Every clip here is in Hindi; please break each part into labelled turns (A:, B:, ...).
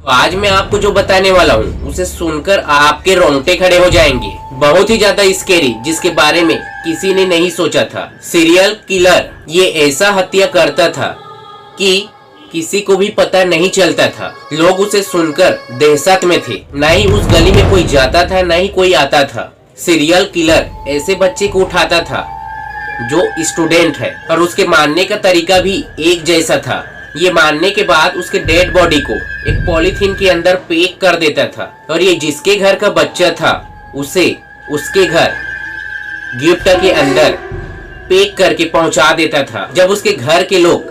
A: तो आज मैं आपको जो बताने वाला हूँ उसे सुनकर आपके रोंगटे खड़े हो जाएंगे। बहुत ही ज्यादा स्केरी, जिसके बारे में किसी ने नहीं सोचा था। सीरियल किलर ये ऐसा हत्या करता था कि किसी को भी पता नहीं चलता था। लोग उसे सुनकर दहशत में थे। ना ही उस गली में कोई जाता था, ना ही कोई आता था। सीरियल किलर ऐसे बच्चे को उठाता था जो स्टूडेंट है, और उसके मारने का तरीका भी एक जैसा था। ये मारने के बाद उसके डेड बॉडी को एक पॉलीथीन के अंदर पैक कर देता था, और ये जिसके घर का बच्चा था उसे उसके घर गिफ्ट के अंदर पैक करके पहुंचा देता था। जब उसके घर के लोग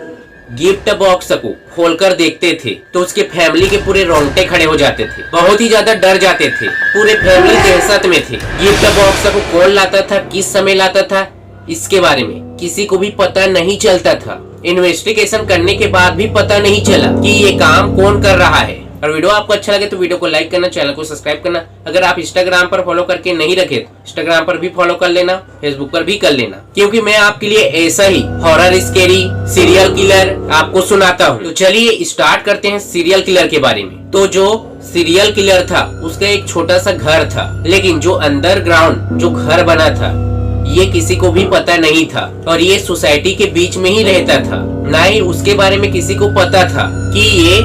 A: गिफ्ट बॉक्स को खोलकर देखते थे तो उसके फैमिली के पूरे रोंगटे खड़े हो जाते थे। बहुत ही ज्यादा डर जाते थे। पूरे फैमिली दहशत में थे। गिफ्ट बॉक्स को कौन लाता था, किस समय लाता था, इसके बारे में किसी को भी पता नहीं चलता था। इन्वेस्टिगेशन करने के बाद भी पता नहीं चला कि ये काम कौन कर रहा है। और वीडियो आपको अच्छा लगे तो वीडियो को लाइक करना, चैनल को सब्सक्राइब करना। अगर आप इंस्टाग्राम पर फॉलो करके नहीं रखे तो इंस्टाग्राम पर भी फॉलो कर लेना, फेसबुक पर भी कर लेना, क्योंकि मैं आपके लिए ऐसा ही हॉरर स्केरी सीरियल किलर आपको सुनाता हूँ। तो चलिए स्टार्ट करते हैं सीरियल किलर के बारे में। तो जो सीरियल किलर था उसका एक छोटा सा घर था, लेकिन जो अंडरग्राउंड जो घर बना था ये किसी को भी पता नहीं था, और ये सोसाइटी के बीच में ही रहता था। ना ही उसके बारे में किसी को पता था कि ये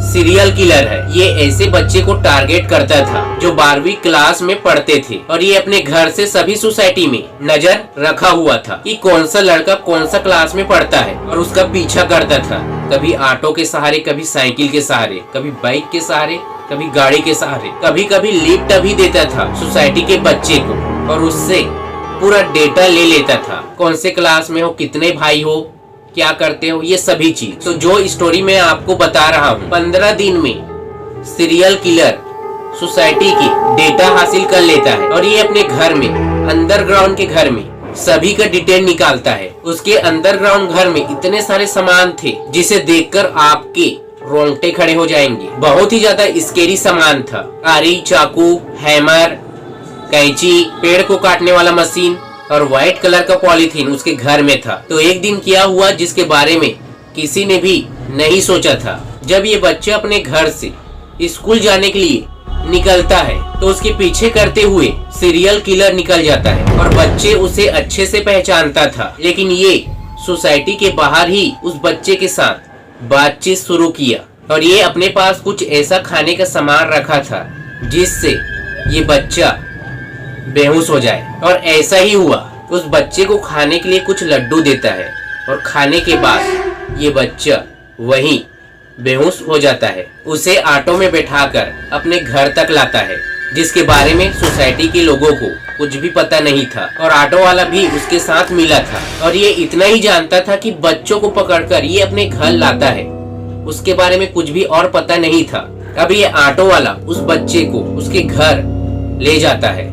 A: सीरियल किलर है। ये ऐसे बच्चे को टारगेट करता था जो 12वीं क्लास में पढ़ते थे, और ये अपने घर से सभी सोसाइटी में नजर रखा हुआ था कि कौन सा लड़का कौन सा क्लास में पढ़ता है, और उसका पीछा करता था। कभी ऑटो के सहारे, कभी साइकिल के सहारे, कभी बाइक के सहारे, कभी गाड़ी के सहारे, कभी कभी लिफ्ट भी देता था सोसाइटी के बच्चे को, और उससे पूरा डेटा ले लेता था। कौन से क्लास में हो, कितने भाई हो, क्या करते हो, ये सभी चीज। तो जो स्टोरी मैं आपको बता रहा हूँ, 15 दिन में सीरियल किलर सोसाइटी की डेटा हासिल कर लेता है, और ये अपने घर में अंडरग्राउंड के घर में सभी का डिटेल निकालता है। उसके अंडरग्राउंड घर में इतने सारे सामान थे जिसे देखकर आपके रोंगटे खड़े हो जाएंगे। बहुत ही ज्यादा स्केरी सामान था। आरी, चाकू, हैमर, कैंची, पेड़ को काटने वाला मशीन और व्हाइट कलर का पॉलीथीन उसके घर में था। तो एक दिन क्या हुआ जिसके बारे में किसी ने भी नहीं सोचा था। जब ये बच्चा अपने घर से स्कूल जाने के लिए निकलता है तो उसके पीछे करते हुए सीरियल किलर निकल जाता है, और बच्चे उसे अच्छे से पहचानता था। लेकिन ये सोसाइटी के बाहर ही उस बच्चे के साथ बातचीत शुरू किया, और ये अपने पास कुछ ऐसा खाने का सामान रखा था जिससे ये बच्चा बेहोश हो जाए। और ऐसा ही हुआ। उस बच्चे को खाने के लिए कुछ लड्डू देता है, और खाने के बाद ये बच्चा वहीं बेहोश हो जाता है। उसे ऑटो में बैठाकर अपने घर तक लाता है, जिसके बारे में सोसाइटी के लोगों को कुछ भी पता नहीं था, और ऑटो वाला भी उसके साथ मिला था। और ये इतना ही जानता था कि बच्चों को पकड़कर ये अपने घर लाता है, उसके बारे में कुछ भी और पता नहीं था। अब ये ऑटो वाला उस बच्चे को उसके घर ले जाता है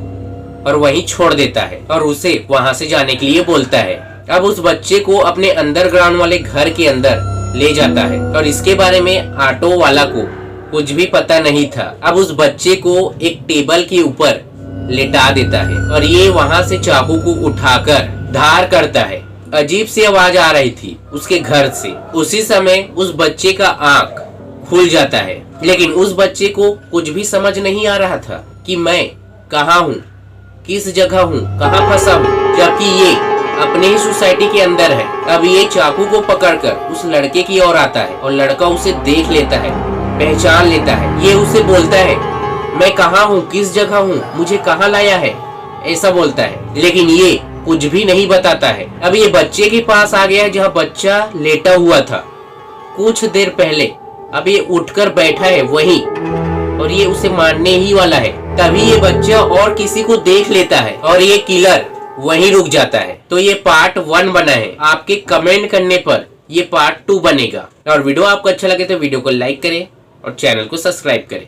A: और वहीं छोड़ देता है, और उसे वहां से जाने के लिए बोलता है। अब उस बच्चे को अपने अंडरग्राउंड वाले घर के अंदर ले जाता है, और इसके बारे में ऑटो वाला को कुछ भी पता नहीं था। अब उस बच्चे को एक टेबल के ऊपर लेटा देता है, और ये वहां से चाकू को उठाकर धार करता है। अजीब सी आवाज आ रही थी उसके घर से। उसी समय उस बच्चे का आंख खुल जाता है, लेकिन उस बच्चे को कुछ भी समझ नहीं आ रहा था कि मैं कहाँ हूँ, किस जगह हूँ, कहाँ फंसा हूँ, जबकि ये अपने ही सोसाइटी के अंदर है। अब ये चाकू को पकड़कर उस लड़के की ओर आता है, और लड़का उसे देख लेता है, पहचान लेता है। ये उसे बोलता है, मैं कहाँ हूँ, किस जगह हूँ, मुझे कहाँ लाया है, ऐसा बोलता है। लेकिन ये कुछ भी नहीं बताता है। अब ये बच्चे के पास आ गया है जहाँ बच्चा लेटा हुआ था कुछ देर पहले। अब ये उठकर बैठा है वहीं, और ये उसे मारने ही वाला है। तभी ये बच्चा और किसी को देख लेता है, और ये किलर वहीं रुक जाता है। तो ये पार्ट 1 बना है। आपके कमेंट करने पर ये पार्ट 2 बनेगा। और वीडियो आपको अच्छा लगे तो वीडियो को लाइक करें और चैनल को सब्सक्राइब करें।